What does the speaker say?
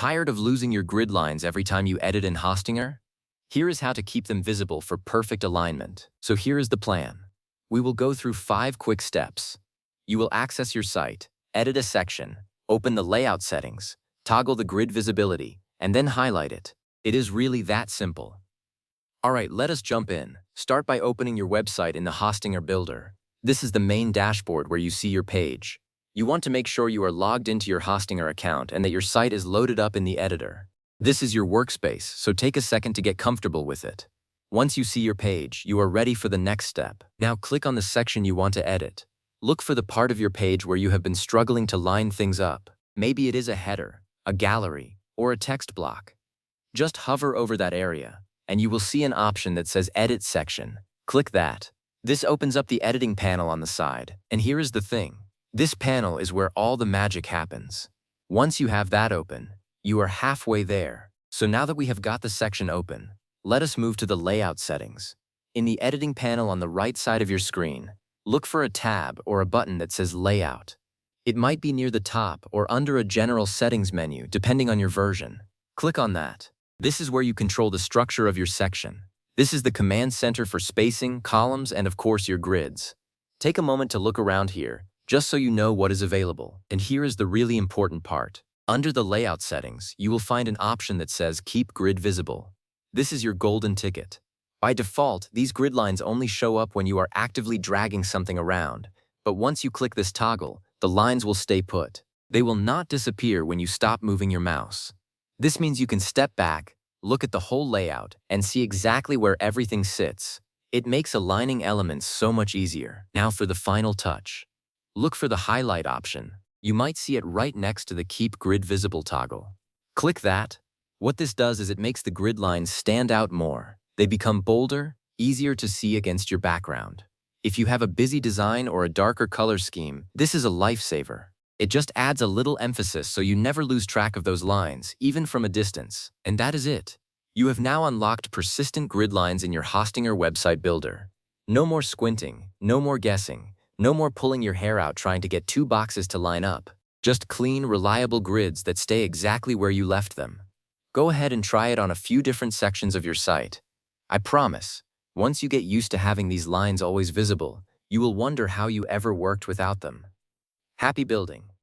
Tired of losing your grid lines every time you edit in Hostinger? Here is how to keep them visible for perfect alignment. So here is the plan. We will go through 5 quick steps. You will access your site, edit a section, open the layout settings, toggle the grid visibility, and then highlight it. It is really that simple. Alright, let us jump in. Start by opening your website in the Hostinger Builder. This is the main dashboard where you see your page. You want to make sure you are logged into your Hostinger account and that your site is loaded up in the editor. This is your workspace, so take a second to get comfortable with it. Once you see your page, you are ready for the next step. Now click on the section you want to edit. Look for the part of your page where you have been struggling to line things up. Maybe it is a header, a gallery, or a text block. Just hover over that area, and you will see an option that says Edit Section. Click that. This opens up the editing panel on the side, and here is the thing. This panel is where all the magic happens. Once you have that open, you are halfway there. So now that we have got the section open, let us move to the layout settings. In the editing panel on the right side of your screen, look for a tab or a button that says Layout. It might be near the top or under a general settings menu, depending on your version. Click on that. This is where you control the structure of your section. This is the command center for spacing, columns, and of course your grids. Take a moment to look around here, just so you know what is available. And here is the really important part. Under the layout settings, you will find an option that says Keep Grid Visible. This is your golden ticket. By default, these grid lines only show up when you are actively dragging something around, but once you click this toggle, the lines will stay put. They will not disappear when you stop moving your mouse. This means you can step back, look at the whole layout, and see exactly where everything sits. It makes aligning elements so much easier. Now for the final touch. Look for the highlight option. You might see it right next to the Keep Grid Visible toggle. Click that. What this does is it makes the grid lines stand out more. They become bolder, easier to see against your background. If you have a busy design or a darker color scheme, this is a lifesaver. It just adds a little emphasis so you never lose track of those lines, even from a distance. And that is it. You have now unlocked persistent grid lines in your Hostinger website builder. No more squinting, no more guessing. No more pulling your hair out trying to get 2 boxes to line up. Just clean, reliable grids that stay exactly where you left them. Go ahead and try it on a few different sections of your site. I promise, once you get used to having these lines always visible, you will wonder how you ever worked without them. Happy building!